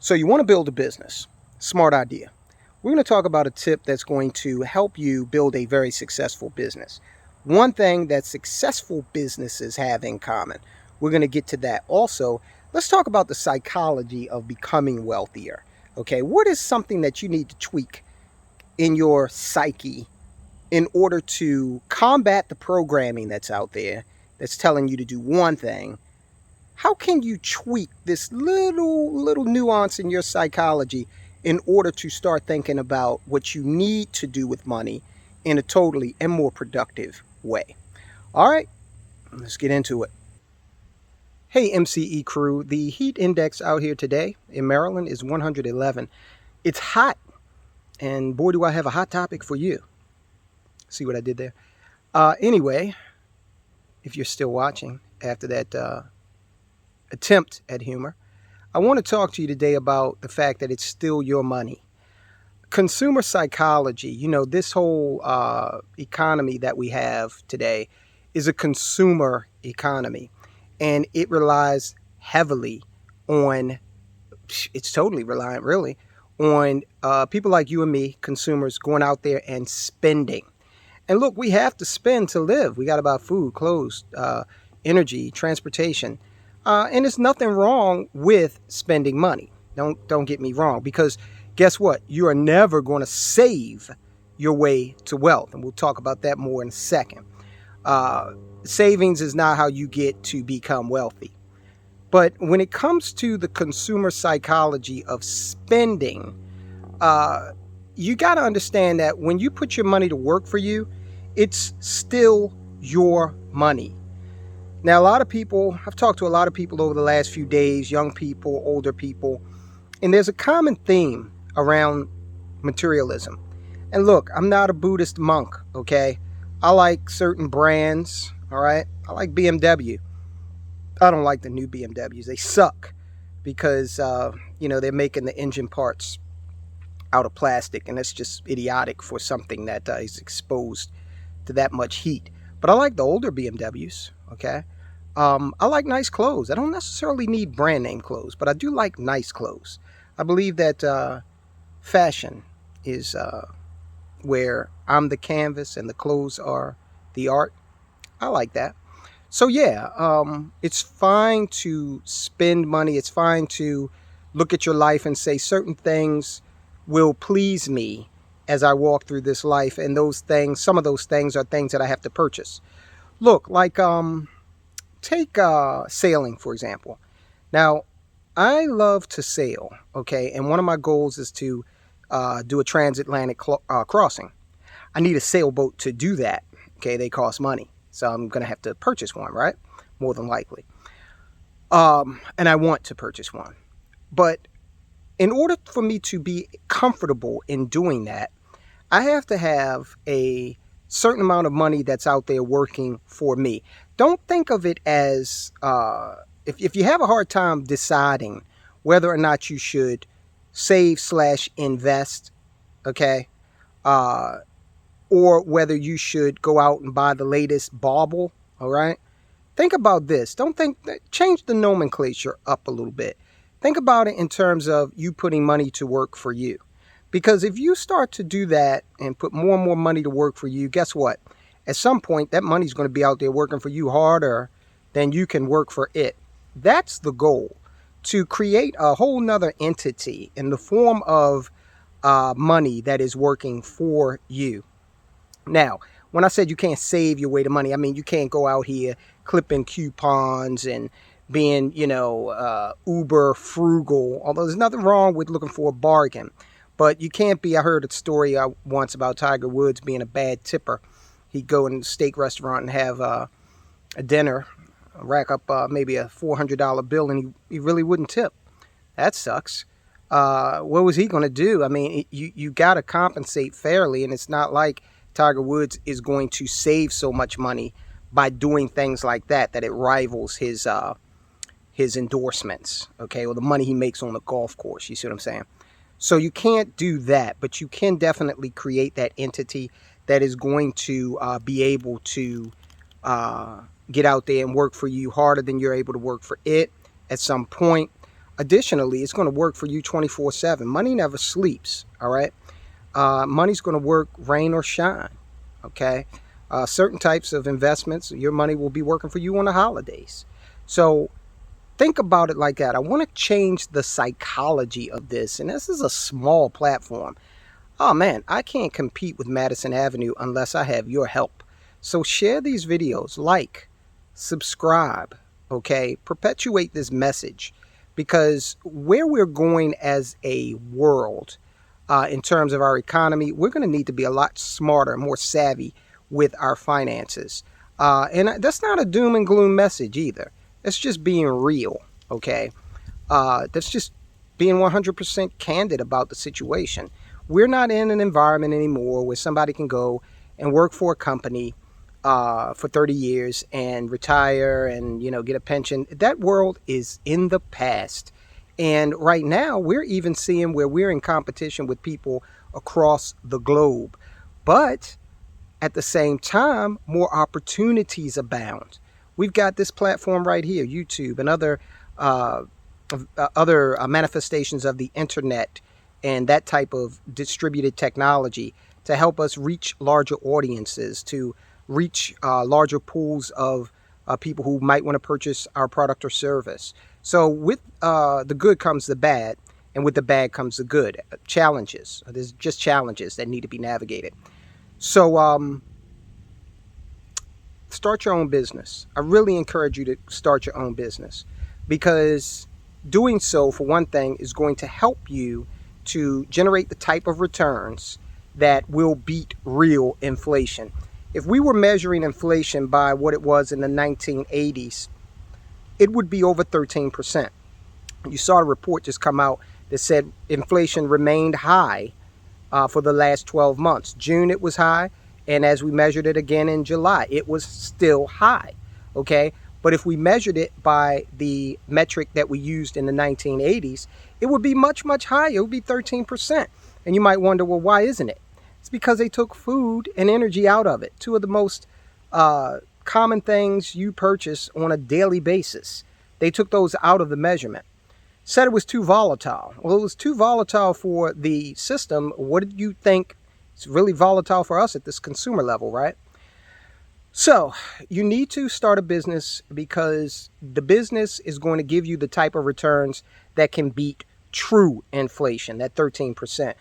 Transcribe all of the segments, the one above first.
So you want to build a business. Smart idea. We're going to talk about a tip that's going to help you build a very successful business. One thing that successful businesses have in common. We're going to get to that. Also, let's talk about the psychology of becoming wealthier. Okay, what is something that you need to tweak in your psyche in order to combat the programming that's out there that's telling you to do one thing? How can you tweak this little nuance in your psychology in order to start thinking about what you need to do with money in a totally and more productive way? All right, let's get into it. Hey, MCE crew, the heat index out here today in Maryland is 111. It's hot, and boy, do I have a hot topic for you. See what I did there? Anyway, if you're still watching after that attempt at humor, I want to talk to you today about the fact that it's still your money. Consumer psychology, this whole economy that we have today is a consumer economy, and it relies heavily on, it's totally reliant really, on people like you and me, consumers, going out there and spending. And look, we have to spend to live. We got to buy food, clothes, energy, transportation. And there's nothing wrong with spending money. Don't get me wrong, because guess what? You are never going to save your way to wealth, and we'll talk about that more in a second. Savings is not how you get to become wealthy. But when it comes to the consumer psychology of spending, you got to understand that when you put your money to work for you, it's still your money. Now, a lot of people, I've talked to a lot of people over the last few days, young people, older people, and there's a common theme around materialism. And look, I'm not a Buddhist monk, okay? I like certain brands, all right? I like BMW. I don't like the new BMWs. They suck because, they're making the engine parts out of plastic, and that's just idiotic for something that is exposed to that much heat. But I like the older BMWs, okay? I like nice clothes. I don't necessarily need brand name clothes, but I do like nice clothes. I believe that fashion is where I'm the canvas and the clothes are the art. I like that. So yeah, it's fine to spend money. It's fine to look at your life and say certain things will please me as I walk through this life, and those things, some of those things are things that I have to purchase. Look, like take sailing for example. Now, I love to sail, okay, and one of my goals is to do a transatlantic crossing. I need a sailboat to do that. Okay, they cost money, so I'm gonna have to purchase one, right? More than likely. And I want to purchase one, but in order for me to be comfortable in doing that, I have to have a certain amount of money that's out there working for me. Don't think of it as if you have a hard time deciding whether or not you should save slash invest, okay, or whether you should go out and buy the latest bauble, all right? Think about this. Change the nomenclature up a little bit. Think about it in terms of you putting money to work for you. Because if you start to do that and put more and more money to work for you, guess what? At some point, that money's going to be out there working for you harder than you can work for it. That's the goal, to create a whole nother entity in the form of money that is working for you. Now, when I said you can't save your way to money, I mean you can't go out here clipping coupons and being, uber frugal, although there's nothing wrong with looking for a bargain. But you can't be, I heard a story once about Tiger Woods being a bad tipper. He'd go in a steak restaurant and have a dinner, rack up maybe a $400 bill, and he really wouldn't tip. That sucks. What was he going to do? I mean, you got to compensate fairly, and it's not like Tiger Woods is going to save so much money by doing things like that it rivals his endorsements, okay, or the money he makes on the golf course. You see what I'm saying? So you can't do that, but you can definitely create that entity that is going to be able to get out there and work for you harder than you're able to work for it at some point. Additionally, it's going to work for you 24/7. Money never sleeps, all right? Money's going to work rain or shine, okay? Certain types of investments, your money will be working for you on the holidays. So think about it like that. I want to change the psychology of this, and this is a small platform. Oh man, I can't compete with Madison Avenue unless I have your help. So share these videos, like, subscribe, okay? Perpetuate this message, because where we're going as a world, in terms of our economy, we're going to need to be a lot smarter, more savvy with our finances. And that's not a doom and gloom message either. It's just being real, okay? That's just being 100% candid about the situation. We're not in an environment anymore where somebody can go and work for a company for 30 years and retire and, get a pension. That world is in the past. And right now, we're even seeing where we're in competition with people across the globe. But at the same time, more opportunities abound. We've got this platform right here, YouTube, and other manifestations of the internet and that type of distributed technology to help us reach larger audiences, to reach larger pools of people who might want to purchase our product or service. So with the good comes the bad, and with the bad comes the good. Challenges. There's just challenges that need to be navigated. So start your own business. I really encourage you to start your own business, because doing so, for one thing, is going to help you to generate the type of returns that will beat real inflation. If we were measuring inflation by what it was in the 1980s, it would be over 13%. You saw a report just come out that said inflation remained high for the last 12 months. June it was high, and as we measured it again in July, it was still high, okay? But if we measured it by the metric that we used in the 1980s, it would be much, much higher. It would be 13%. And you might wonder, well, why isn't it? It's because they took food and energy out of it. Two of the most common things you purchase on a daily basis. They took those out of the measurement. Said it was too volatile. Well, it was too volatile for the system. What did you think? It's really volatile for us at this consumer level, right? So you need to start a business, because the business is going to give you the type of returns that can beat true inflation, that 13%.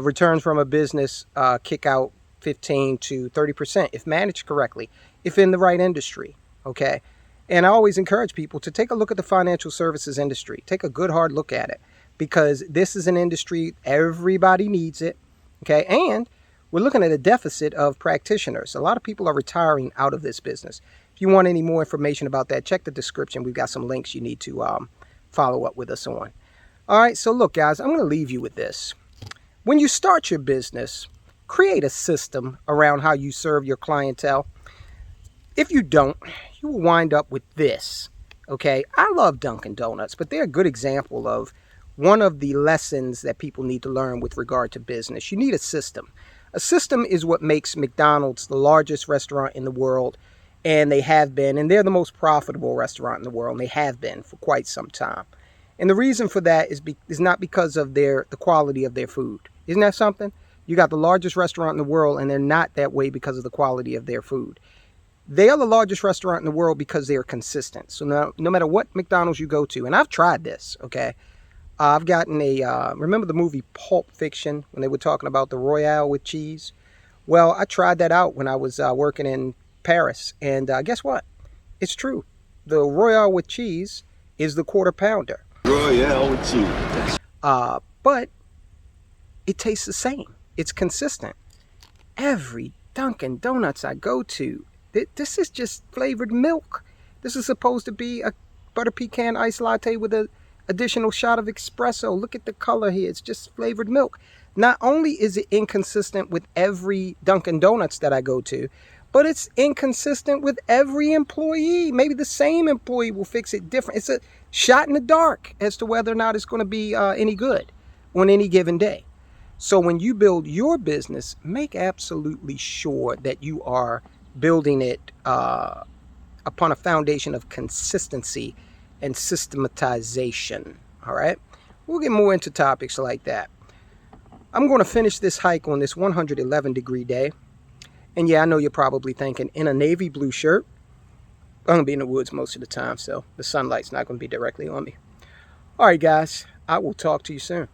Returns from a business kick out 15 to 30% if managed correctly, if in the right industry, okay? And I always encourage people to take a look at the financial services industry. Take a good hard look at it, because this is an industry, everybody needs it, okay? And we're looking at a deficit of practitioners. A lot of people are retiring out of this business. If you want any more information about that, check the description. We've got some links you need to follow up with us on. All right, so look, guys, I'm going to leave you with this. When you start your business, create a system around how you serve your clientele. If you don't, you will wind up with this, okay? I love Dunkin' Donuts, but they're a good example of one of the lessons that people need to learn with regard to business. You need a system. A system is what makes McDonald's the largest restaurant in the world, and they have been, and they're the most profitable restaurant in the world, and they have been for quite some time. And the reason for that is not because of the quality of their food. Isn't that something? You got the largest restaurant in the world, and they're not that way because of the quality of their food. They are the largest restaurant in the world because they are consistent. So no matter what McDonald's you go to, and I've tried this, okay? I've gotten remember the movie Pulp Fiction, when they were talking about the Royale with cheese? Well, I tried that out when I was working in Paris, and guess what? It's true. The Royale with cheese is the quarter pounder. Royale with cheese. But it tastes the same. It's consistent. Every Dunkin' Donuts I go to, this is just flavored milk. This is supposed to be a butter pecan iced latte with an additional shot of espresso. Look at the color here. It's just flavored milk. Not only is it inconsistent with every Dunkin' Donuts that I go to, but it's inconsistent with every employee. Maybe the same employee will fix it different. It's a shot in the dark as to whether or not it's going to be any good on any given day. So when you build your business, make absolutely sure that you are building it upon a foundation of consistency and systematization. All right, we'll get more into topics like that. I'm going to finish this hike on this 111-degree day. And yeah, I know you're probably thinking, in a navy blue shirt? I'm going to be in the woods most of the time, so the sunlight's not going to be directly on me. All right, guys, I will talk to you soon.